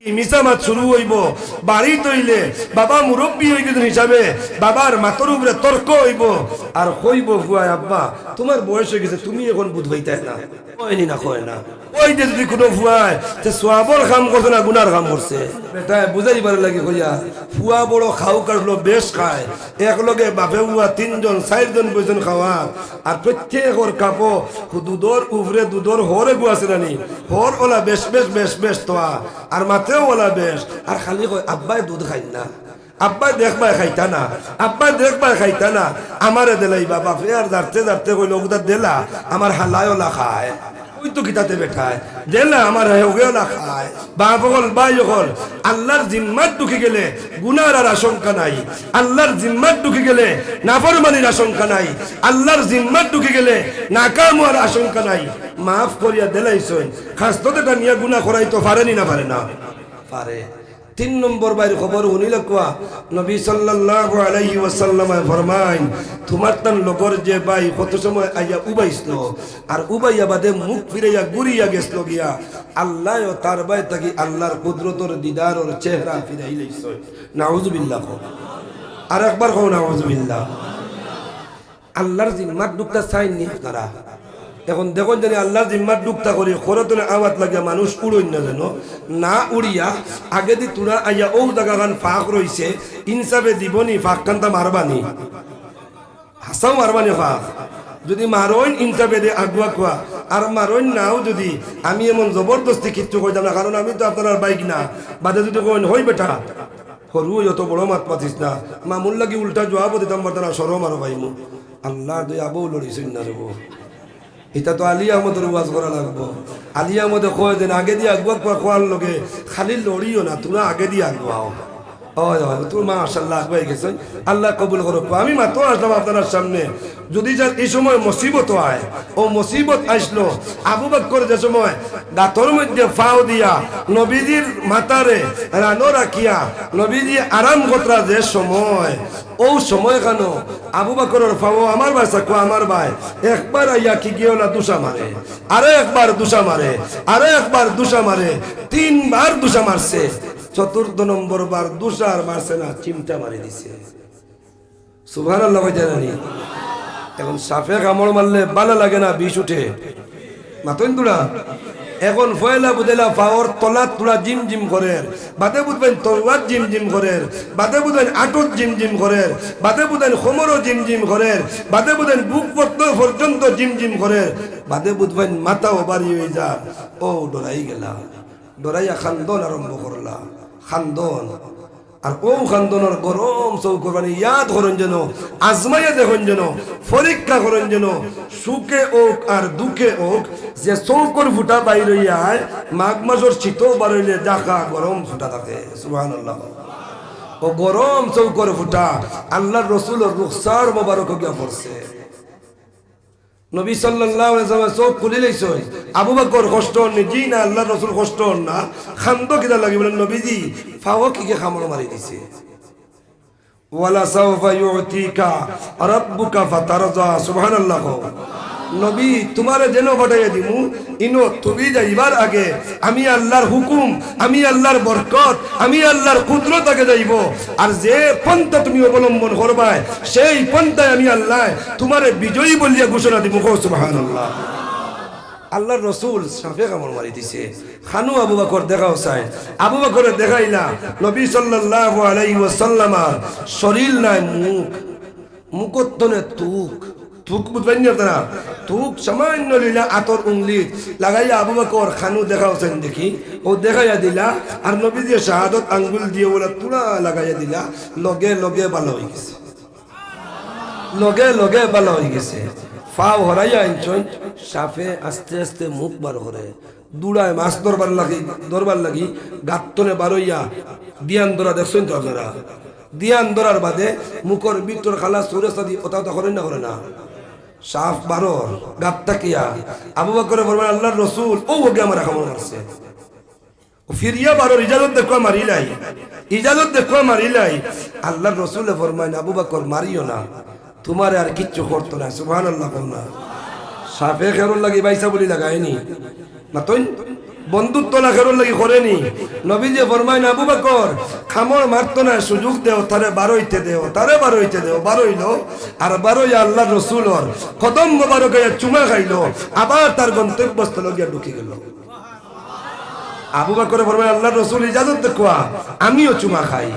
মিসামাত শুরু হইব বাড়ি তৈলে বাবা মুরব্বী হয়ে গেছেন হিসাবে বাবার মাথার উপরে তর্ক হইব আর কইব ফুয়ায় আব্বা তোমার বয়স হয়ে গেছে তুমি এখন বুধ হইতে না কয়নি না কয় না ওই যে যদি কোনো ফুয়ায় সে সোয়াবর কাম করছে না গুনার কাম করছে বেটা বুঝাই পারে লাগে কইয়া ফুয়া বড় খাও কাটলো বেশ খায় এক লগে বাপে ফুয়া 3 জন 4 জন বইজন খাওয়া আর প্রত্যেকর কাপো দুধর উপরে দুধর হরে গুয়াছে নানি হর ওলা বেশ বেশ বেশ বেশ তোয়া আর মাতেও ওলা বেশ আর খালি কয় আব্বাই দুধ খাই না আব্বাই দেখবাই খাইতা না আব্বাই দেখবাই খাইতা না আমারে দেলাই বাবা ফের দাঁড়তে দাঁড়তে কইল ওগুদা দেলা আমার হালায় ওলা খায় ওই তো কিতাতে বেঠায় দেলা আমার ওলা খায় বাপ হল বাই হল আল্লাহর জিম্মাত ঢুকে গেলে গুনার আর আশঙ্কা নাই আল্লাহর জিম্মাত ঢুকে গেলে নাফরমানির আশঙ্কা নাই আল্লাহর জিম্মাত ঢুকে গেলে নাকাম হওয়ার আশঙ্কা নাই মাফ করিয়া দেলাইছই খাস তোদেরটা নিয়ে গুনাহ করাইতো পারেনি না পারে না পারে 3 নম্বর বাইর খবর শুনিল কোয়া নবী সাল্লাল্লাহু আলাইহি ওয়াসাল্লাম ফরমাইন তোমার তান লগর যে ভাই কত সময় আইয়া উবাইছিল আর উবাইয়া বাদে মুখ ফিরাইয়া গুরিয়া গেছল গিয়া আল্লাহ ও তার ভাই তাকি আল্লাহর কুদরতর দিদারর চেহারা ফিরাই লইছে নাউজুবিল্লাহ আর একবার কও নাউজুবিল্লাহ আল্লাহর জিম্মাত দুকটা চাই নি আপনারা এখন দেখুন জানি আল্লাহ জিম্মাত ডুবতা করি খরতনে আওয়াত লাগিয়া মানুষ উড়ইন না যেন না উড়িয়া আগে দি তুরা আইয়া ও জায়গা খান ফাঁক রইছে ইনসাফে দিবনি ফাঁক কান্তা মারবানি হাসাও মারবানি ফাঁক যদি মারইন ইনসাফে দে আগুয়া কোয়া আর মারইন নাও যদি আমি এমন জবরদস্তি কিচ্ছু কইতাম না কারণ আমি তো আপনার বাইক না বাদে যদি কইন হই বেটা সরু যত বড় মাত পাতিস না মামুল লাগি উল্টা জবাব দিতাম পারতাম সরম আরো ভাইমু আল্লাহ দুই আবৌ লড়িছই না রেবো এটা তো আলী আহমদের ওয়াজ করা লাগবো আলী আহমদে কয় দেন আগে দিয়ে আগুয়া খোয়ার লগে খালি লড়িও না তোমরা আগে দিয়ে আগুয়াও হয় হয় তোর মাশাআল্লাহ আগুয়াই গেছেন আল্লাহ কবুল করো আমি মাত্র আসলাম আপনার সামনে যদি যার এই সময় মুসিবত হয় ও মুসিবত আসলো আবু বকর যে সময় দাঁতর মধ্যে ফাও দিয়া নবীজির মাথারে রানো রাখিয়া নবীজি আরাম কতরা যে সময় ও সময় কেন আবু বকরের ফাও আমার ভাই সাকো আমার ভাই একবার আইয়া কি গিয়ে না দুসা মারে আরে একবার দুসা মারে আরে একবার দুসা মারে 3 বার দুসা মারছে চতুর্থ নম্বর বার দুসার মারছে না চিমটা মারি দিছে সুবহানাল্লাহ জানি এখন সাফে কামড় মারলে ভালো লাগে না বিষ উঠে মাতন তুলা এখন ফয়লা বুদেলা পাওয়ার তলা তুলা জিম জিম করে বাদে বুঝবেন তলওয়ার জিম জিম করে বাদে বুঝবেন আটত জিম জিম করে বাদে বুঝবেন কোমরও জিম জিম করে বাদে বুঝবেন বুক পর্যন্ত জিম জিম করে বাদে বুঝবেন মাথাও বাড়ি হয়ে যা ও ডরাই গেলা ডরাইয়া খান্দন আরম্ভ করলা খান্দন আর ও খান্দনের গরম চৌকর মানে ইয়াদ করেন যেন আজমাইয়া দেখেন যেন পরীক্ষা করেন যেন সুখে হোক আর দুঃখে হোক যে চৌকর ফুটা বাইর হইয়ায় মাঘ মাসের শীতও বাড়ইলে দেখা গরম ফুটা থাকে সুবহানাল্লাহ ও গরম চৌকর ফুটা আল্লাহর রাসূলের রুখসার মোবারক গিয়া পড়ছে নবী সাল্লাল্লাহু আলাইহি ওয়াসাল্লাম চোখ খুলে লইছে আবু বকর কষ্ট হননি জি না আল্লাহর রাসূল কষ্ট হন না খান্দ কিদা লাগি বলেন নবীজি ফাও কি খামড় মারি দিছে ওয়ালা সাওফা ইউতিকা রাব্বুকা ফাতারজা সুবহানাল্লাহ নবী তোমারে যেন পাঠাইয়া দিমু ইনো তুমি যাইবার আগে আমি আল্লাহর হুকুম আমি আল্লাহর বরকত আমি আল্লাহর কুদরত আগে যাইব আর যে পন্থা তুমি অবলম্বন করবা সেই পন্থায় আমি আল্লাহ তোমারে বিজয়ী বলিয়া ঘোষণা দিব সুবহানাল্লাহ আল্লাহর রাসূল সাফে কামড় মারি দিছে খানু আবু বকর দেখাও চাই আবু বকরের দেখাইলা নবী সাল্লাল্লাহু আলাইহি ওয়াসাল্লাম শরীর নাই মুখ মুকত্তনে তুক বুঝবেন না তারা তুক সামান্য লীলা আতর উংলি লাগাইয়া আবু বকর খানু দেখাওছেন দেখি ও দেখাইয়া দিলা আর নবী দিয়ে শাহাদত আঙ্গুল দিয়ে ওলা তুলা লাগাইয়া দিলা লগে লগে ভালো হয়ে গেছে লগে লগে ভালো হয়ে গেছে ফাও হরাইয়া আনছন সাফে আস্তে আস্তে মুখ বার করে দুড়ায় মাছ দরবার লাগি গাত্তনে বারইয়া দিয়ান ধরা দেখছেন তো আপনারা দিয়ান ধরার বাদে মুখর ভিতর খালা সুরে সাদি ওটা করেন না করে না সাফ বারর গাতটা কিয়া আবু বকর বলবেন আল্লাহর রাসূল ও ওকে আমার খামর মারছে ও ফিরিয়া বারর ইজাজত দেখো মারিলাই ইজাজত দেখো মারিলাই আল্লাহর রাসূল ফরমায় আবু বকর মারিও না তোমার আর কিচ্ছু করতো না সুবহানাল্লাহ না সাফে খেরুল লাগি বাইসা বলি লাগায়নি না তুই বন্ধুত্ব লাখের লাগি করেনি। নবী যে ফরমায় না আবু বকর খামর মারতো না, সুযোগ দেও তারে বারইতে দেও, তারে বারইতে দেও, বারইলো আর বারই আল্লাহ রসুলর কদম মোবারকে চুমা খাইলো, আবার তার গন্তব্যস্থলে গিয়া ঢুকে গেল। আবু বকর ফরমায় আল্লাহ রসুল ইজাজত দেখুয়া আমিও চুমা খাই।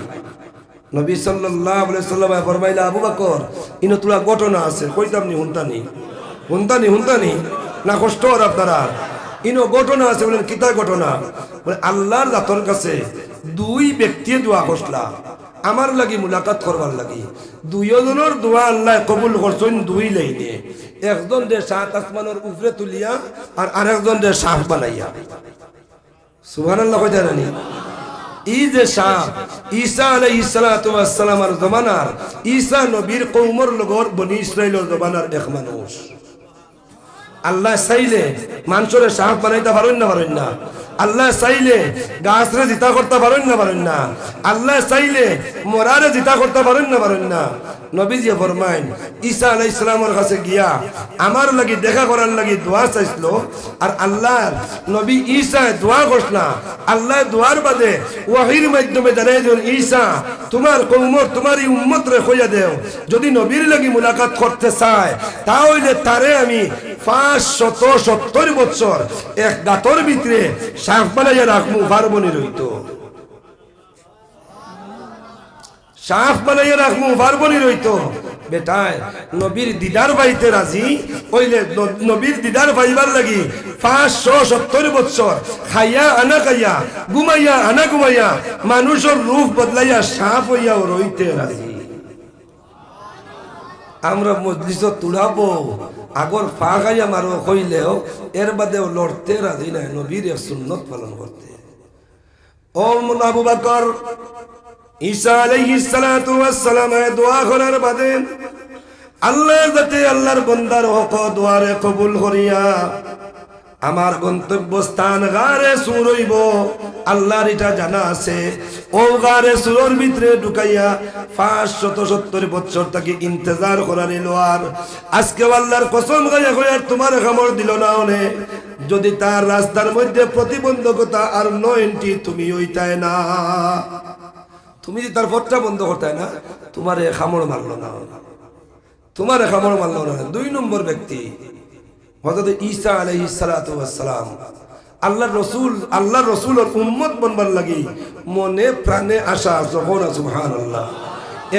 নবী সাল্লাল্লাহু আলাইহি সাল্লাম ফরমাইলা আবু বকর ইনো তোলা ঘটনা আছে, কইতাম নি হুনতানি না কষ্ট আর আপনারা ইনো ঘটনা আছে। বলেন কিতা ঘটনা? বলে আল্লাহর জাতর কাছে দুই ব্যক্তি দোয়া করলা আমার লাগি মুলাকাত করবার লাগি, দুইজনের দোয়া আল্লাহ কবুল করছেন দুই লাইনে, একজন দে সাত আসমানের উপরে তুলিয়া আর আরেকজন দে সাপ বানাইয়া। সুবহানাল্লাহ কইতা জানি এই যে সাপ ঈসা আলাইহিস সালাতু ওয়াস সালামের জমানার ঈসা নবীর কওমের লগর বনি ইসরাইলের জমানার এক মানুষ। আল্লাহ চাইলে মানুষের সাপ বানাইতে পারেন না? আল্লাহ চাইলে গাছরে জিতা করতে পারেন না? আল্লাহ চাইলে মরারে জিতা করতে পারেন না? নবীজি ফরমাইন ঈসা আলাইহিস সালামের কাছে গিয়া আমার লাগি দেখা করার লাগি দোয়া চাইছিল, আর আল্লাহ নবী ঈসা দোয়া করছনা। আল্লাহ দোয়ার বাদে ওয়াহির মাধ্যমে জানাই দেন ঈসা তোমার কওমর তোমার এই উম্মত রে কইয়া দেও যদি নবীর লাগি মুলাকাত করতে চায় তাহলে তারে আমি 570 বছর এক গাতর ভিতরে সাপ বানাইয়া রাখবো, পারবনি রইতো সাপ বানাইয়া রাখবো, পারবনি রইতো। বেটায় নবীর দিদার পাইতে রাজি হইলে নবীর দিদার পাইবার লাগি 570 বছর খাইয়া আনা খাইয়া ঘুমাইয়া আনা ঘুমাইয়া মানুষের রূপ বদলাইয়া সাপ হইয়াও রইতে রাজি। আমরা মজলিসত তুলাবো আগর ফা খাইয়া মারো কইলেও এর বাদেও লড়তে রাজি নাই নবীর সুন্নত পালন করতে। ও আবু বকর ঈসা আলাইহিস সালাতু ওয়াস সালাম দোয়া করার বাদে আল্লাহ যাতে আল্লাহর বান্দার হক দোয়ারে কবুল করিয়া আমার গন্তব্য স্থান গারে সুর হইব আল্লাহর এটা জানা আছে। ও গারে সুরের ভিতরে ঢুকাইয়া 570 বছর তাকে ইন্তজার করার এলো। আর আজকে আল্লাহর কসম গাইয়া কইয়ার তোমার কামড় দিল না হলে যদি তার রাস্তার মধ্যে প্রতিবন্ধকতা আর 9টি তুমি হইতায় না, তুমি যদি তার পথটা বন্ধ করতায় না তোমারে কামড় মারলো না, তোমারে কামড় মারলো না। 2 নম্বর ব্যক্তি হযরত ঈসা আলাইহিস সালাতু ওয়াস সালাম আল্লাহর রাসূলের উম্মত বনবার লাগি মনে প্রাণে আশা যখন সুবহানাল্লাহ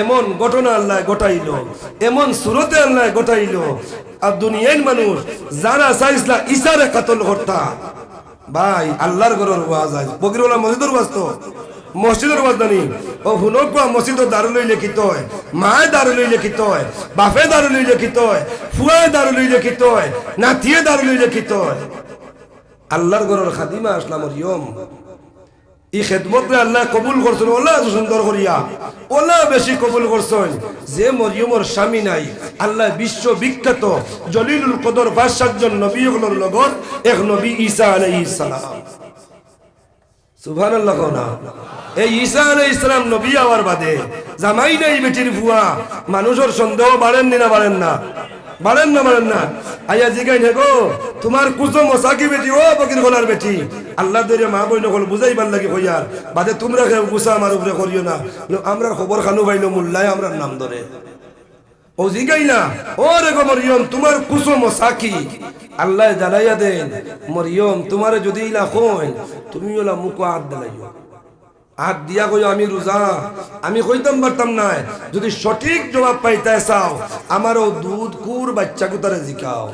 এমন ঘটনা আল্লাহ ঘটাইলো, এমন সুরতে আল্লাহ ঘটাইলো আর দুনিয়ার মানুষ যারা চাইছিলা ঈসারে কতল করতা ভাই আল্লাহর ঘরের ওয়াজ আজ বগিরওয়ালা মসজিদের ওয়াজ তো মসজিদের ওয়াজ জানি ও হুনকুয়া মসজিদের দারুলই লিখিত হয়, মায় দারুলই লিখিত হয়, বাপে দারুলই লিখিত হয়, ফুয়ায় দারুলই লিখিত হয়, নাতিয়ে দারুলই লিখিত হয়। আল্লাহর ঘরের খাদিমা আসলাম মরিয়ম এই খেদমতে আল্লাহ কবুল করছেন ওলা সুন্দর করিয়া ওলা বেশি কবুল করছেন যে মরিয়মের স্বামী নাই। আল্লাহ বিশ্ব বিখ্যাত জলিলুল কদর 5-7 জন নবীগুলোর লগর এক নবী ঈসা আলাইহিস সালাম। সুবহানাল্লাহ কোনা এই ঈসা আলাইহিস সালাম নবী হওয়ার বাদে জামাই নাই বেটির ফুয়া মানুষের সন্দেহ বাড়েন না বাড়েন না আয়া জিগাই নেগো তোমার কুসুম সাকি বেটি ও বকির গলার বেটি আল্লাহ দরে মা বই নকল বুঝাইবার লাগি কইয়ার বাদে তোমরা গুসা আমার উপরে করিও না। আমরা খবর খানু পাইলো মোল্লায় আমরা নাম ধরে ও জিগাই না ও রে গো মরিয়ম তোমার কুসুম সাকি আল্লাহ জানাইয়া দেন মরিয়ম তোমারে যদি ইলা কই তুমি ওলা মুকো হাত দিলাইও হাত দিয়া কই আমি রোজা আমি কইতাম পারতাম না যদি সঠিক জবাব পাইতে চাও আমারও দুধ কুর বাচ্চা কুতারে জিকাও।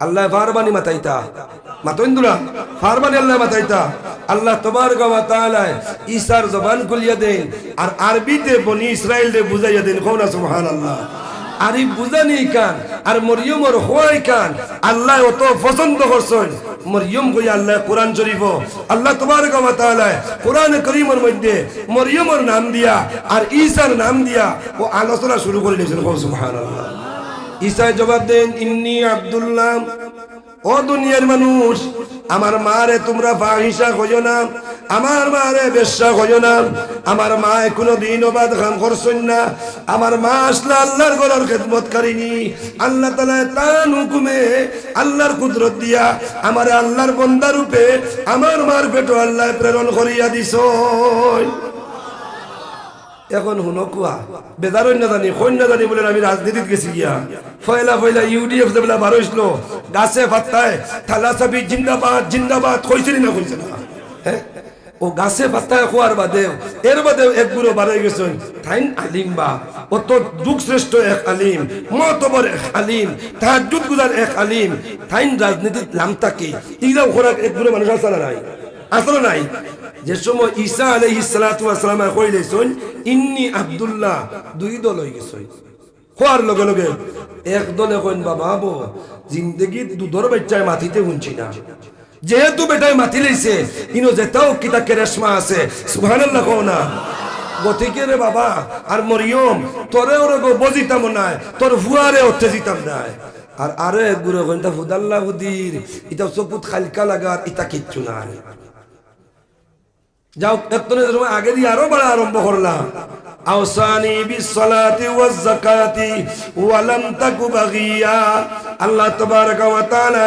আল্লাহ ফারবানি মাতাইতা মাতইন্দুরা ফারবানি আল্লাহ মাতাইতা আল্লাহ তাবারক ওয়া তাআলা ঈসার জবান খুলিয়া দেন আর আরবিতে বনি ইসরাইল রে বুঝাইয়া দেন কোনা সুবহানাল্লাহ। আর এই বুঝানি কান আর মরিয়মের হওয়াই কান আল্লাহ অত পছন্দ করছেন। মরিয়ম কই আল্লাহ কোরআন শরীফ আল্লাহ তাবারক ওয়া তাআলা কোরআন কারীমের মধ্যে মরিয়মের নাম দিয়া আর ঈসার নাম দিয়া ও আলোচনা শুরু করে দিয়েছেন সুবহানাল্লাহ। ঈসা জবাব দেন ইন্নী আব্দুল্লাহ ও দুনিয়ার মানুষ আমার মারে তোমরা ফাহিশা কইও না আমার মারে বেশ্যা হইও না। আমার মা কোনো দিন বাদ কাম করছেন না। আমার মা আসলে আল্লাহর ঘরের খেদমতকারিনী। আল্লাহ তাআলা তার হুকুমে আল্লাহর কুদরত দিয়া আমার আল্লাহর বান্দা রূপে আমার মার পেটো আল্লাহ প্রেরণ করিয়া দিছ। এখন হুনো কুয়া বেদার না জানি কই না জানি বলে আমি রাজনীতিত গেছি গিয়া ফয়লা ফয়লা ইউডিএফ দেবলা বার হইছিল গাছে পাত্তায় থালা সাবি জিন্দাবাদ জিন্দাবাদ কইছিলি না কইছে না। হ্যাঁ ও গাছে পাত্তায় খোয়ার বাদে এর বাদে এক বুড়ো বার হয়ে গেছেন থাইন আলিম বা অত যুগ শ্রেষ্ঠ এক আলিম মতবর এক আলিম তাহাজ্জুদ গুজার এক আলিম থাইন রাজনীতিত লামতাকে ইরাও খোরাক এক বুড়ো মানুষ আছে না নাই আসলে নাই। যে সময় ঈসা আলাইহিস সালাতু ওয়াস সালাম কইলেছেন ইন্নী আব্দুল্লাহ দুই দল হয়ে গেছে খোয়ার লগে লগে এক দলে কইন বাবা বো জিন্দেগি দুধর বাচ্চায় মাটিতে হুনছি না যেহেতু বেটায় মাটি লইছে ইনো যেটাও কিতা কেরেশমা আছে সুবহানাল্লাহ কও না গতিকে রে বাবা আর মরিয়ম তোরে ওরে গো বজিতাম না তোর ফুয়ারে উঠতে জিতাম না। আর আরে গুরু কইতা ফুদাল্লাহ হুদির এটা চকুত খালকা লাগার এটা কিচ্ছু নাই। যাও এতনে সময় আগে দিয়ে আরো বড় আরম্ভ করলাম আওসানি বিসসালাতি ওয়াজ যাকাতি ওয়া লাম তাকু বাগিয়া। আল্লাহ তাবারক ওয়া তাআলা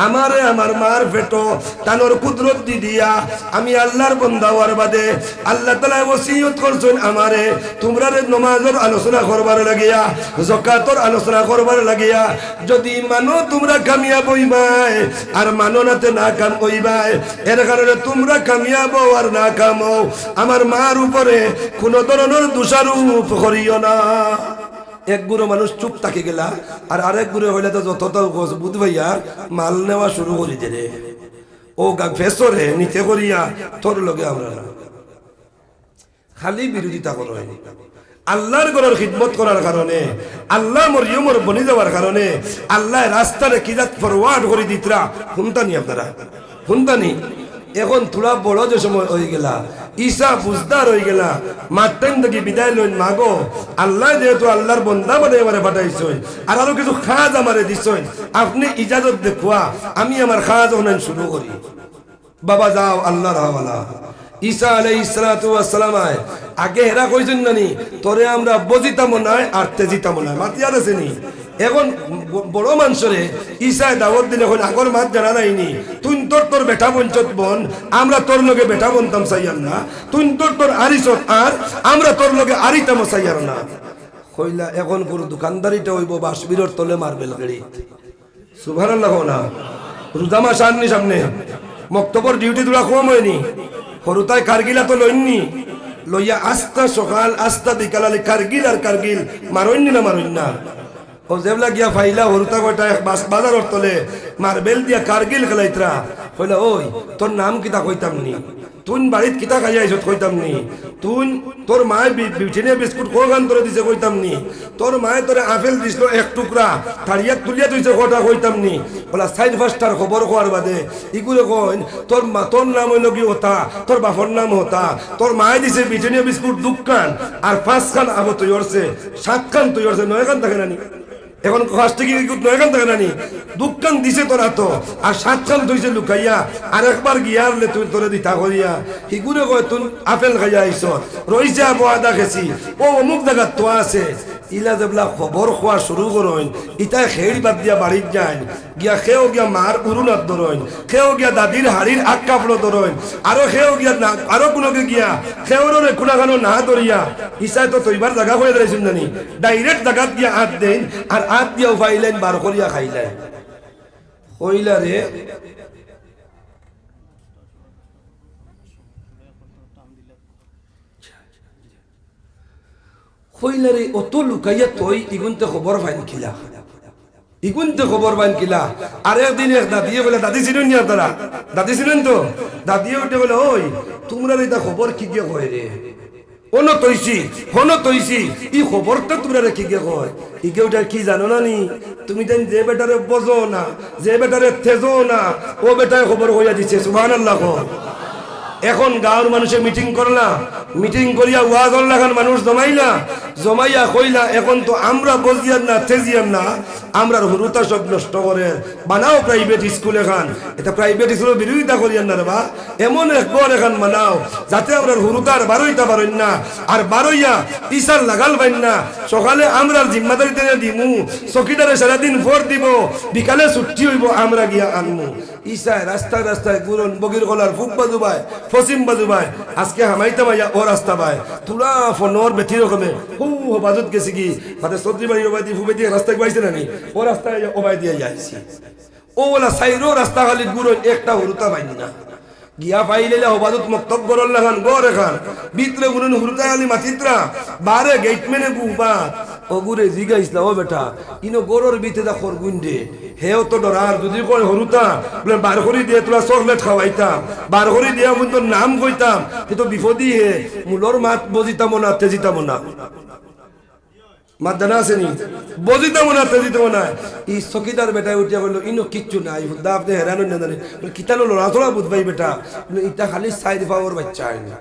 আমারে আমার মার পেটো তানোর কুদরত দি দিয়া আমি আল্লাহর বান্দা হওয়ার বাদে আল্লাহ তাআলা ওসিয়ত করছেন আমারে তোমরা রে নামাজের আলোচনা করবার লাগিয়া যাকাতের আলোচনা করবার লাগিয়া যদি মানো তোমরা কামিয়াব হইবাই আর মানো নাতে নাকাম হইবাই। এর কারণে তোমরা কামিয়াব আর নাকাম আমার মার উপরে কোন ধরনের দোষারোপ করিও না। এক গুরু মানুষ চুপ থাকি গেলা আর আরেক গুরু হইলে তো যত বুধ ভাইয়া মাল নেওয়া শুরু করি দে ও ফেসরে নিতে করিয়া তোর লগে আমরা না খালি বিরোধিতা করো। আল্লাহর ঘরের খিদমত করার কারণে আল্লাহ মরিয়মর বনি যাওয়ার কারণে আল্লাহ রাস্তারে কিজাত ফরওয়ার্ড করে দিতরা শুনতানি আপনারা শুনতানি। এখন তোরা বড় যে সময় হয়ে গেলা ঈসা বুঝদার হয়ে গেলা মাঠটাইম থেকে বিদায় লইন মাগো আল্লাহ যেহেতু আল্লাহর বন্দা মানে আমারে পাঠাইছেন আর আরো কিছু খাজ আমারে দিছেন আপনি ইজাজত দেখুয়া আমি আমার খাজ হনান শুরু করি। বাবা যাও আল্লাহর হাওয়ালা। ঈসা আলাইহিস সালাতু ওয়াস সালাম আগে হেরা কইছেন নানি তোরে আমরা বজিতাম না আর তেজিতাম না মাতিয়ার আছে নি। এখন বড় মানুষরে ঈসায় দাওয়াত দিলে এখন আগর মাত জানা নাইনি তুই তোর বেটা বঞ্চত বন আমরা তোর লগে বেটা বনতাম চাইয়ার না তুই তোর আরিসত আর আমরা তোর লগে আরিতাম চাইয়ার না কইলা। এখন পুরো দোকানদারিটা হইব বাসবিরর তলে মারবেল গাড়ি সুবহানাল্লাহ না রোজা মাস আননি সামনে মক্তবর ডিউটি তোরা কম হয়নি হরুতায় কারগিলা তো লইননি লইয়া আস্তা সকাল আস্তা বিকাল আলী কারগিল আর কারগিল মারইনি না মারইন না ও যেবলা গিয়া ফাইলা হরুতা কয়টা বাজারর তলে মারবেল দিয়া কারগিল খেলাইতরা কইলা ওই তোর নাম কিতা কইতাম নি তুই বাড়িত কিতা খাই আইছত কইতাম নি তুই তোর মায়ে ব্রিটেনিয়া বিস্কুট কোগান তোরে দিছে কইতাম নি তোর মায়ে তোরে আপেল দিছিল এক টুকরা থারিয়া তুলিয়া তুইছে কটা কইতাম নি বলা সাইড ফাস্টার খবর কোয়ার বাদে ইগুলো কইন তোর মা তোর নাম হইল কি হতা তোর বাপর নাম হতা তোর মায়ে দিছে ব্রিটেনিয়া বিস্কুট দুকান আর 5 খান আবো তুই হরছে 7 খান তুই হরছে 9 খান থাকে নানি এখন কাজটা কি 9 খান থাকে নানি দুকান দিছে তোরা তো আর 7 খান তুইছে লুকাইয়া আর একবার গিয়ারলে তুই তোরে দিতা করিয়া হিগুরে কয় তুই আপেল খাইয়া আইছ রইছে আবো আদা খেছি ও অমুক জায়গা তো আছে ইলা যেবলা খবর খোয়া শুরু করইন ইতাই খেড়ি বাদ দিয়া বাড়িত যায় গিয়া খেও গিয়া মার উরুনাত ধরইন খেও গিয়া দাদির হাড়ির আগ কাপড় ধরইন আরো খেও গিয়া আরো কোনোকে গিয়া খেওরে কোনাখানো না ধরিয়া ইসাই তো তৈবার জায়গা হয়ে দাঁড়াইছেন জানি ডাইরেক্ট জায়গাত গিয়া হাত দেন আর হাত দিয়া উফাইলেন বার করিয়া খাইলেন হইলা রে হইলারে অত লুকাইয়া তুই ইগুনতে খবর পাইন কিলা ইগুনতে খবর পাইন কিলা আর একদিন এক দাদিয়ে বলে দাদি ছিলেন নি আপনারা দাদি ছিলেন তো দাদিয়ে উঠে বলে ওই তোমরা এটা খবর কি গিয়ে কয় রে হনো তৈছি ই খবরটা তোমরা কি গিয়ে কয় ইকে ওটা কি জানো না নি তুমি জান যে বেটারে বজো না যে বেটারে তেজো না ও বেটায় খবর হইয়া দিছে সুবহানাল্লাহ এখন গাঁর মানুষে মিটিং করলা, মিটিং করিয়া ওয়াজ লাগান মানুষ জমাইলা, জমাইয়া কইলা এখন তো আমরা বজিয়ান না তেজিয়ান না, আমরা হুরুতা সব নষ্ট করে বানাও প্রাইভেট স্কুল এখান। এটা প্রাইভেট স্কুলের বিরোধিতা করিয়ান না রে বা, এমন এক গড় এখান বানাও যাতে আমরা হুরুতার বারোইতা পারেন না, আর বারোইয়া ইসার লাগাল পাইন না। সকালে আমরা জিম্মাদারি দিয়ে দিমু, চকিদারে সারাদিন ভোট দিব, বিকালে ছুটি হইব আমরা গিয়া আনমু। ইসায় রাস্তায় রাস্তায় গুরন বগির গলার ফুক বাজুবায়, ফসিম বাজুবায়, আজকে হামাইতে মাইয়া ও রাস্তা বায় তুলা ফোনর বেথি রকমে হু বাজত গেছি কি মাতে সবজি বাড়ি ওবাই দিয়ে ফুবে দিয়ে রাস্তায় পাইছে না নি, ও রাস্তায় ওবাই দিয়ে যাইছি। ও বলা সাইরো রাস্তা খালি গুরন একটা হুরুতা পাইনি না, গিয়া পাইলে হবাদত মক্তব গরল লাগান গড় এখান ভিতরে গুরন হুরুতা খালি মাতিত্রা বারে গেটম্যানে গুবা ও গুরে জিগাইছলা ও বেটা ইনো গরর ভিতরে দা খরগুন্ডে হেও তো ডরার যদি কই হরুতা বলে বার করি দিয়ে তোরা চকলেট খাওয়াইতাম, বার করি দিয়া কিন্তু নাম কইতাম, কিন্তু বিপদই হে মূলর মাত বজিতাম না তেজিতাম না, মাত জানা আছে নি বজিতাম না তেজিতাম না। এই চকিদার বেটায় উঠিয়া বললো ইনো কিচ্ছু নাই, দা আপনি হেরান না জানে কিতানো লড়াচড়া বুঝবাই বেটা, ইটা খালি সাইড পাওয়ার বাচ্চা আইনি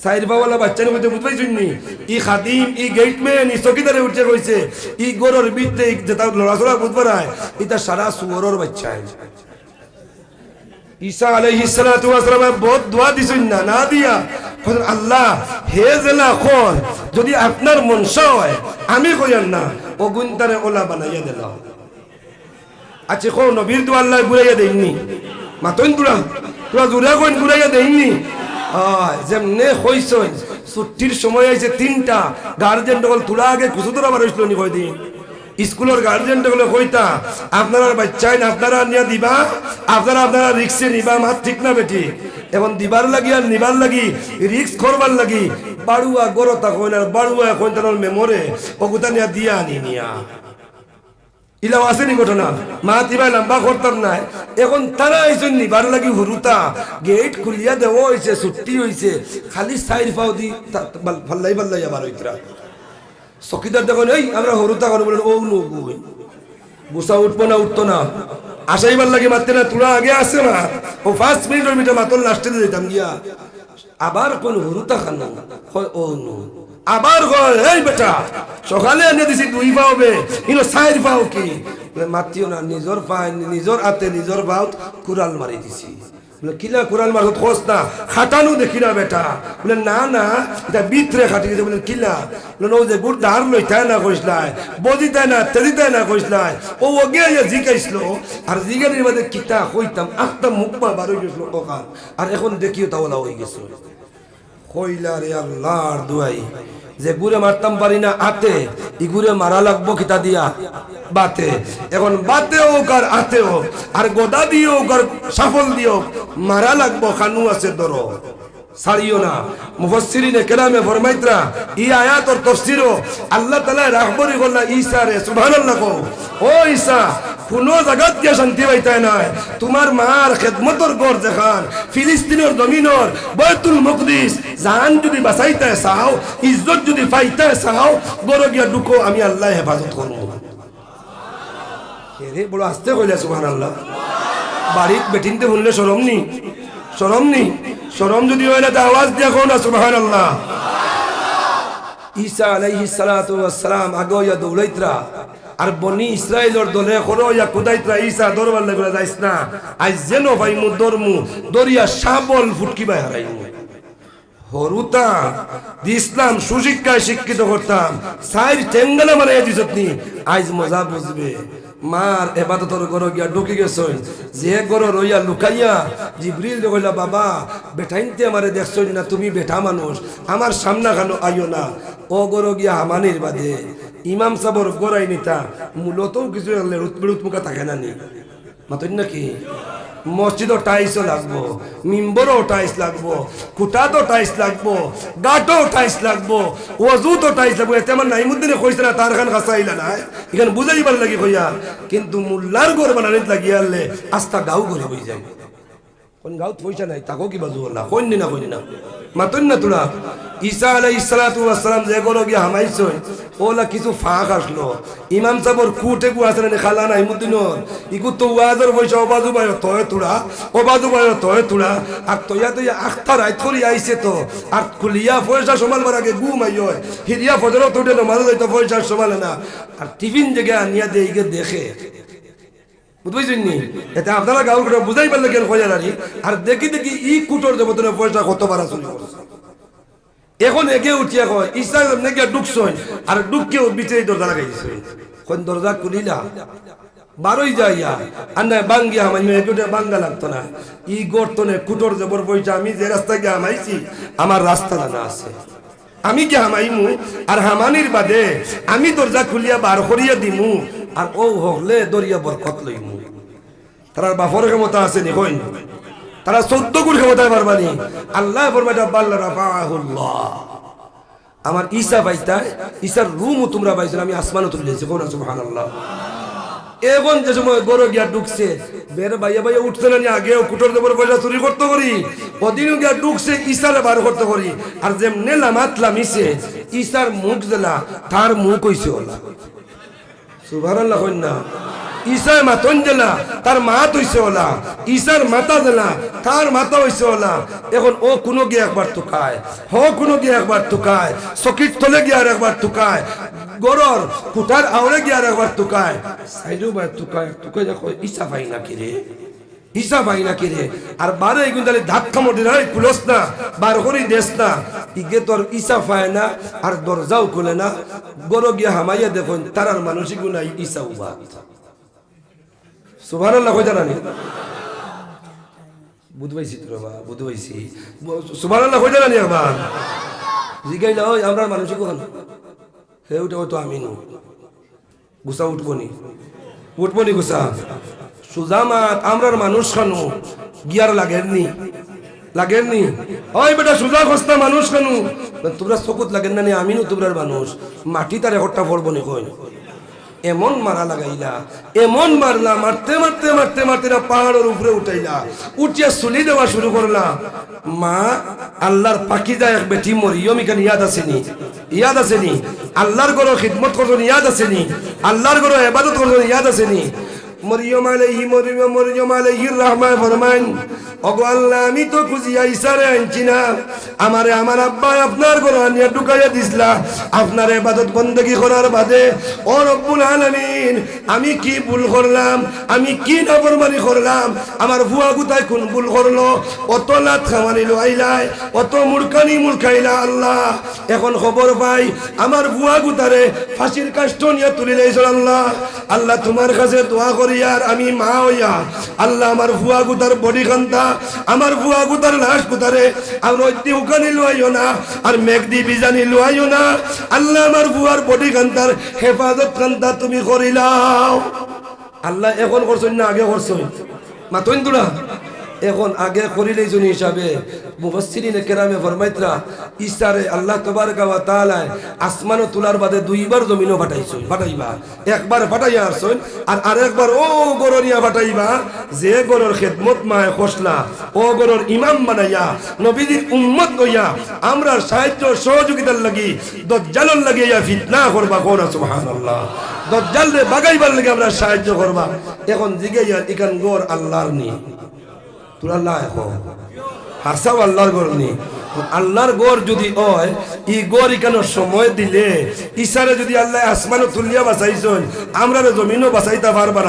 সাইড পাওয়ালা বাচ্চার মধ্যে বুঝবাই শুননি। ই খাদিম ই গেটম্যান ই চকিদারে উঠে কইছে ই গরর বিতে যেটা লড়াচড়া বুঝবারায় ইটা সারা সুয়রর বাচ্চা আইনি। ঈসা আলাইহিস সালাতু ওয়াস সালাম বহুত দোয়া দিছেন না, না দিয়া আল্লাহ হে জেলা কোন যদি আপনার মনসা হয় আমি কইয়ান না ও গুনতারে ওলা বানাইয়া দিলাম। আচ্ছা কোন নবীর দোয়া আল্লাহ ঘুরাইয়া দেননি, মাতন তোরা তোরা জোরা কোন ঘুরাইয়া দেননি। যেমনে কইছই ছুটির সময় আইছে তিনটা গার্জেন ডবল তোরা আগে কুসু তোরা বার হইছিল নি কয়দিন স্কুলের গার্জেন ডবল কইতা আপনারা বাচ্চাই না আপনারা নিয়া দিবা, আপনারা আপনারা রিক্সে নিবা, মাত ঠিক না বেটি এখন দিবার লাগি আর নিবার লাগি রিক্স করবার লাগি বাড়ুয়া গরতা কইনার বাড়ুয়া কইতানোর মেমোরে ওগুতা নিয়া দিয়া আনি নিয়া ইলাও আসেনি ঘটনা মা তিবাই লম্বা করতাম নাই। এখন তারা আইসেন নিবার লাগি হুরুতা গেট খুলিয়া দেওয়া হয়েছে, ছুটি হয়েছে, খালি সাইড পাও দি ভাল্লাই ভাল্লাই আবার হইতরা চকিদার দেখুন এই আমরা হরুতা করে বলেন ও নগুই বুসা উঠবো না উঠতো না আসাইবার লাগে মারতে না তোরা আগে আসে না ও 5 মিনিটের মিটার মাতল লাস্টে যেতাম গিয়া আবার কোন হরুতা খান ও নো আবার এই বেটা সকালে এনে দিছি 2 পাও বে ইনো 4 পাও কি মাতিও না নিজর পায় নিজর হাতে নিজর বাউত কুরাল মারি দিছি। বলে কিলা কুরাল মারত খোঁজ না খাটানো দেখি না বেটা, বলে না না এটা ভিতরে খাটি গেছে। বলে কিলা বলে ও যে গুড় ধার লইতায় না কইসলাই বজিতায় না তেজিতায় না কইসলাই ও ওগে জিগাইছিল আর জিগানির মধ্যে কিতা কইতাম আখটা মুখমা বার হয়ে গেছিল ওখান আর এখন দেখিও তাওলা হয়ে গেছে। কইলা রে আল্লাহর দুয়াই যে গুড়ে মারতাম পারি না আতে ই গুড়ে মারা লাগবো কিতা দিয়া বাতে, এখন বাতে হোক আর আতে হোক আর গোদা দিয়ে হোক আর সফল দিয়ে হোক মারা লাগবো খানু আছে ধরো ছাড়িও না। মুফাসসিরিনে কেরামে ফরমাইতরা ই আয়াতর তাফসীরও আল্লাহ তাআলা রাহবরি করলা ঈসা রে সুবহানাল্লাহ কও ও ঈসা কোনো জায়গাত গিয়ে শান্তি পাইতাই নাই, তোমার মার খেদমতর গড় যেখান ফিলিস্তিনের জমিনর বাইতুল মুকদ্দিস জান যদি বাঁচাইতে চাও ইজ্জত যদি পাইতে চাও গড় গিয়া ঢুকো আমি আল্লাহ হেফাজত করব। এরে বড় আস্তে কইলা সুবহানাল্লাহ। বাড়িত বেটিনতে বললে শরম নি শরম নি শরম যদি হয় না তা আওয়াজ দিয়া কও না সুবহানাল্লাহ। ঈসা আলাইহিস সালাতু ওয়াস সালাম আগোয়া দৌলাইতরা আর বনি ইসরায়েলের দলে খরো ইয়া কুদাইতরা ঈসা দরবার লাগলা যাইস না আজ যেন ভাই মু দরমু দরিয়া শাবল ফুটকি বাই হারাইমু হরুতা দি ইসলাম সুশিক্ষায় শিক্ষিত করতাম সাইর টেঙ্গালে মানে দিছতনি আজ মজা বুঝবে। মার এবাদতর ঘর গিয়া ঢুকে গেছই যে ঘর রইয়া লুকাইয়া জিবরিল কইলা বাবা বেটাইনতে আমারে দেখছই না তুমি বেটা মানুষ আমার সামনা খানো আইও না ও ঘর গিয়া হামানির বাদে ইমাম সাবর গড়াই নিতা মূলত কিছু রুতবিরুত মুখা থাকে না নি মাতই নাকি মসজিদও টাইলসও লাগবো, মিম্বরও টাইলস লাগবো, খুঁটাতো টাইলস লাগবো, গাঁটও টাইলস লাগবো, ওজুতো টাইলস লাগবো। এতে আমার নাইমুদ্দিনে কইছে না তার খান খাসাইলা না এখানে বুঝাইবার লাগি কইয়া কিন্তু মুল্লার ঘর বানানিত লাগিয়া আনলে আস্তা গাঁও ঘরে হয়ে যায়। কোন গাঁত পয়সা নাই তাকেও কি বাজু না কইনি না কইনি না মাতন না তোরা। ঈসা আলাইহিস সালাতু ওয়াস সালাম যে ঘর গিয়া হামাইছই ওলা কিছু ফাঁক আসলো ইমাম সাহেবর কুটে গু আছে না খালা নাই মুদিনর ইকু তো ওয়াজের পয়সা অবাজু বায় তয় তুড়া অবাজু বায় তয় তুড়া আর তৈয়া তৈয়া আখতা রাত করি আইছে তো আর খুলিয়া পয়সা সমালবার আগে ঘুম আই হয় হিরিয়া ফজর তুটে না মাঝে যাইতো পয়সা সমালে না আর টিফিন জেগে আনিয়া দিয়ে দেখে বুঝবেন নি এটা আপনারা গাঁও করে বুঝাই পারলে কেন খোঁজার আর দেখি দেখি ই কুটোর দেবো তোর পয়সা কত বার আসলে এখন একে উঠিয়া কয় ইচ্ছা নাকি ঢুকছই আর ঢুককেও বিচে দরজা লাগাইছে কোন দরজা খুলিলা বারোই যাইয়া আর না বাঙ্গিয়া আমার মেয়েটা বাঙ্গা লাগতো না ই গর্তনে কুটোর দেবর পয়সা আমি যে রাস্তা গিয়ে হামাইছি আমার রাস্তা জানা আছে আমি কি হামাইমু আর হামানির বাদে আমি দরজা খুলিয়া বার করিয়া দিমু আর ও হলে দরিয়া বরকত লইমু তার বাপর ক্ষমতা আছে নি কইন তারা 14 গুণ ক্ষমতায় পারবানি আল্লাহ ফরমাইতা বাল্লা রাফাহুল্লাহ আমার ঈসা পাইতা ঈসার রুমও তোমরা পাইছো আমি আসমানও তুলেছি কোন সুবহানাল্লাহ এখন যে সময় গরো গিয়া ঢুকছে বের বাইয়া বাইয়া উঠছে না আগেও কুটোর দেবর পয়সা চুরি করতে করি ওদিনও গিয়া ঢুকছে ঈসারে বার করতে করি আর যেমনে লামাতলা মিশে ঈসার মুখ দিলা তার মুখ হইছে ওলা সুবহানাল্লাহ কইন না ঈসার মাতন দিলা তার মাত হইছে ওলা ঈসার মাথা দিলা তার মাথা হইছে ওলা এখন ও কোনো গিয়ে একবার টুকায় কোনো গিয়ে একবার টুকায় চকির তলে গিয়ে আর একবার টুকায় গরর কুটার আওরে গিয়ে আর একবার টুকায় সাইডও বার টুকায় দেখো ঈসা ভাই না কিরে ঈসা ভাই না কিরে আর বারে এগুন তাহলে ধাক্কা মোটে হয় খুলস না বার করি দেশ না ইগে তোর ঈসা পায় না আর দরজাও খুলে না গরো গিয়ে হামাইয়া দেখুন তারার মানসিক গুণাই ঈসা উবা সুবহানাল্লাহ কই জানানি বুঝবাইছি তো বাবা বুঝবাইছি সুবহানাল্লাহ কই জানানি আবার জিগাইলা ওই আমরা মানুষ কোন হে ওটা তো আমি নো গুসা উঠবনি গুসা সুজামাত আমরার মানুষ খানু গিয়ার লাগেননি ওই বেটা সুজা খস্তা মানুষ খানু তোমরা চকুত লাগেন না আমি নো তোমরার মানুষ মাটি তার একটা পড়বনি কই এমন মারা লাগাইলা এমন মারলা মারতে মারতে মারতে মারতে না পাহাড়ের উপরে উঠাইলা উঠিয়া চুলি দেওয়া শুরু করলা মা আল্লাহর পাকিজা এক বেটি মরিয়ম এখানে ইয়াদ আসেনি আল্লাহর ঘর খিদমত করছেন ইয়াদ আসেনি আল্লাহর ঘর ইবাদত করছেন ইয়াদ আসেনি মরিয়ম আলাইহির রহমান ফরমান ওগো আল্লাহ আমি তো খুঁজিয়া ইসারে আনছি না আমারে আমার আব্বা আপনার ঘর আনিয়া ঢুকাইয়া দিছলা আপনার ইবাদত বন্দেগী করার বাদে ও রব্বুল আলামিন আমি কি ভুল করলাম আমি কি নাফরমানি করলাম আমার ভুয়া গুতায় কোন ভুল করলো অত লাত খাওয়ানি লইলাই অত মুরখাইলা আল্লাহ এখন খবর পাই আমার ভুয়া গুতারে ফাঁসির কাষ্ট নিয়ে তুলি লাইছো আল্লাহ তোমার কাছে দোয়া করিয়ার আমি মা হইয়া আল্লাহ আমার ভুয়া গুতার বডি কান্তা আমার ভুয়া গুতার লাশ গুতারে আর রইতি উকানি লইও না আর মেঘদি বিজানি লইও না আল্লাহ আমার ভুয়ার বডি কান্তার হেফাজত কান্তা তুমি করিলাও আল্লাহ এখন করছেন না আগে করছেন মাতইন দুলা এখন আগে করিলেই জন্য হিসাবে মুফাসসিরিনে কেরামে ফরমাইতরা ইসারে আল্লাহ তাবারক ওয়া তাআলা আসমানও তুলার বাদে দুইবার জমিনও ফাটাইবা একবার ফাটাইয়া আসছেন আর আরেকবার ও গররিয়া ফাটাইবা যে গরর খেদমত মায় খসলা ও গরর ইমাম বানাইয়া নবীজির উম্মত হইয়া আমরা সাহায্য সহযোগিতার লাগি দাজ্জালর লাগিয়া ফিতনা করবা কোন সুবহানাল্লাহ দাজ্জাল রে বাগাইবার লাগি আমরা সাহায্য করবা এখন জিগাইয়া ইকান গর আল্লাহর নি তোর আল্লাহ এখন হাসাও আল্লাহর গড় নি আল্লাহর গড় যদি হয় ই গড় ইকানোর সময় দিলে ইসারে যদি আল্লাহ আসমানও তুলিয়া বাঁচাইছেন আমরা জমিনও বাঁচাইতে পারবা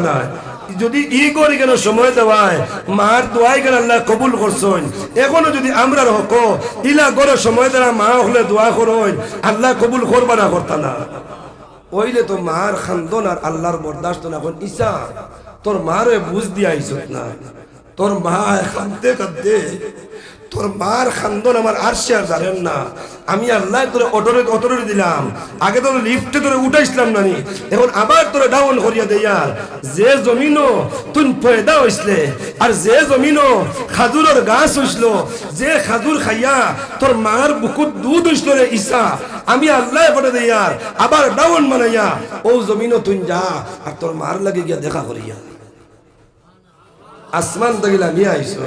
না যদি ই গড় ইকানোর সময় দেওয়ায় মার দোয়াই কেন আল্লাহ কবুল করছেন এখনো যদি আমরা হক ইলা গড়ের সময় দেওয়া মা হলে দোয়া করুন আল্লাহ কবুল করবা না করতা না ওইলে তো মার খান্দন আর আল্লাহর বরদাস্ত না এখন ইসা তোর মারে বুঝ দিয়া আইছত না তোর মা কাঁদতে কাঁদতে তোর মার খান্দন আমার আরশে আর জানেন না আমি আল্লাহ তোরে অটোরে দিলাম আগে তোর লিফটে তোরে উঠাইছিলাম নানি এখন আবার তোরে ডাউন করিয়া দেয়ার যে জমিনও তুই পয়দা হইসলে আর যে জমিনও খাজুরের গাছ হইছিল যে খাজুর খাইয়া তোর মার বুকুত দুধ হইছিল রে ঈসা আমি আল্লাহ পড়ে দেয়ার আবার ডাউন বানাইয়া ও জমিনও তুই যা আর তোর মার লাগে গিয়া দেখা করিয়া আসমান থেকে নামিয়ে আইছো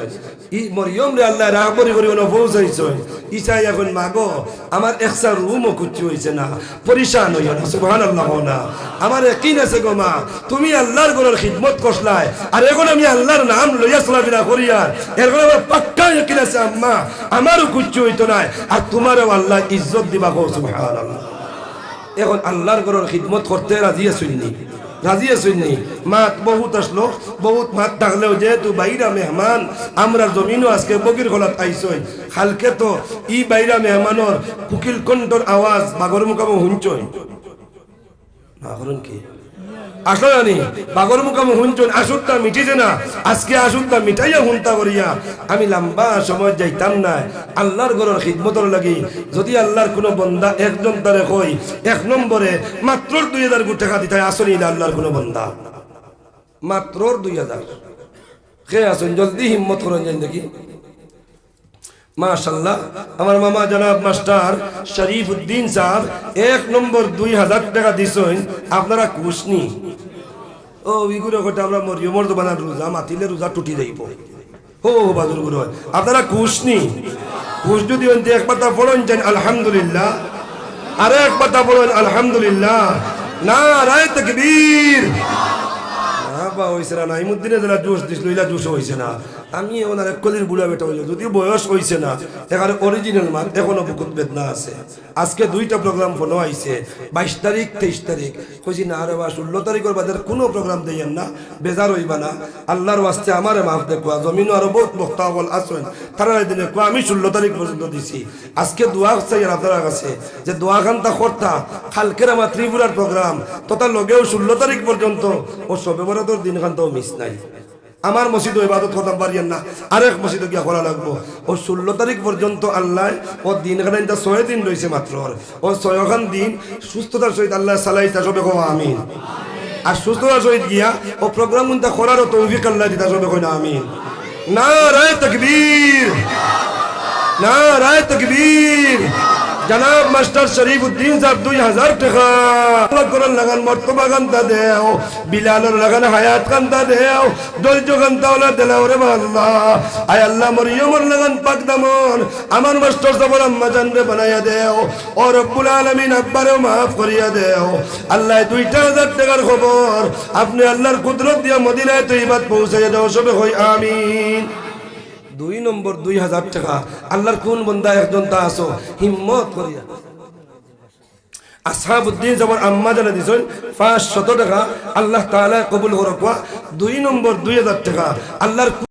ই মরিয়ম রে আল্লাহ রাহবরি করি ওনো পৌঁছাইছো ইসাই এখন মাগো আমার একসা রুমও কুচ্ছি হইছে না পরিশান হইও না সুবহানাল্লাহ না আমার ইয়াকিন আছে গো মা তুমি আল্লাহর ঘরের খিদমত করছলাই আর এখন আমি আল্লাহর নাম লইয়া চলাফেরা করি আর এখন আমার পাক্কা ইয়াকিন আছে আম্মা আমারও কুচ্ছি হইতো না আর তোমারও আল্লাহ ইজ্জত দিবা গো সুবহানাল্লাহ এখন আল্লাহর ঘরের খিদমত করতে রাজি আছেননি রাজি আছেননি মাত বহুত আসলো বহুত মাত থাকলেও যেহেতু বাইরা মেহমান আমরা জমিনও আজকে বগির গলাত আইসই হালকে তো ই বাইরা মেহমানর কুকিল কণ্ঠর আওয়াজ বাগর মুকামো হুঞ্চই বাগরন কি আসলে জানি বাগর মুকামো হুঞ্চন আসুকটা মিটিছে না আজকে আসুকটা মিটাইয়া হুনতা করিয়া আমি লম্বা সময় যাইতাম না আল্লাহর ঘরের খিদমতর লাগি যদি আল্লাহর কোনো বন্দা একজন তারে কই এক নম্বরে মাত্র 2000 টাকা দিতে আসনি আল্লাহর কোনো বন্দা মাত্র 2000 কে আসুন জলদি হিম্মত করেন যান দেখি মাশাআল্লাহ আমার মামা জনাব মাস্টার শরীফ উদ্দিন সাহেব এক নম্বর 2000 টাকা দিছেন আপনারা খুশনি ও ইগুলো কথা আমরা মরিয়মর দোকানের রোজা মাতিলে রোজা টুটি যাইব ও বাজুর গুলো আপনারা খুশনি খুশ যদি হইতে এক পাতা পড়েন যান আলহামদুলিল্লাহ আরে এক পাতা পড়েন আলহামদুলিল্লাহ নারায়ে তাকবীর বা হইছে না নাইমুদ্দিনে যারা জোশ দিছিল ইলা জোশ হইছে না আমি ওনার এক কলির বুড়া বেটা হইল যদিও বয়স হইছে না এখানে অরিজিনাল মাল এখনো বুকুত বেদনা আছে আজকে দুইটা প্রোগ্রাম ফোন আইছে 22 তারিখ 23 তারিখ কইছি না আরে বা 16 তারিখের বাদের কোনো প্রোগ্রাম দেইয়েন না বেজার হইবা না আল্লাহর ওয়াস্তে আমারে মাফ দেখবা জমিনও আরো বহুত মুক্তাবল আছেন তারা দিনে কো আমি 16 তারিখ পর্যন্ত দিছি আজকে দোয়া চাই আপনাদের কাছে যে দোয়া খানটা করতা কালকের আমার ত্রিপুরার প্রোগ্রাম তোতা লগেও 16 তারিখ পর্যন্ত ও সবে বরাদর দিন খানটাও মিস নাই আমার মসজিদে ইবাদত করতে পারিয়েন না আরেক মসজিদে গিয়া করা লাগবো ও 16 তারিখ পর্যন্ত আল্লাহ ও দিন খান 6 দিন রয়েছে মাত্র ও 6 খান দিন সুস্থতার সহিত আল্লাহ সালাইতা সবে কো আমিন আর সুস্থতার সহিত গিয়া ও প্রোগ্রাম উনটা করারও তৌফিক আল্লাহ দিতা সবে কই না আমিন নারায়ে তাকবীর নারায়ে তাকবীর জনাব মাস্টার শরীফ উদ্দিন সাহেব 2000 টাকা করন লাগান মর্তবা গানটা দেও বিলালের লাগান হায়াত গানটা দেও দলজ গানটা ওলা দেলাও রে আল্লাহ আয় আল্লাহ মরিয়মর লাগান পাক দামন আমার মাস্টার সাহেব আম্মা জান রে বানায়া দেও ও রব্বুল আলামিন আব্বারে maaf করিয়া দেও আল্লাহ 2000 টাকার খবর আপনি আল্লাহর কুদরত দিয়া মদিনায় তৈবাত পৌঁছাইয়া দাও সবে কই আমিন 2 নম্বর 2000 টাকা আল্লাহর কোন বান্দা একজন তা আসো হিম্মত করিয়া আসহাবুদ্দিন যখন আম্মা জানা দিছেন 500 টাকা আল্লাহ তাআলা কবুল করুক 2 নম্বর 2000 টাকা আল্লাহর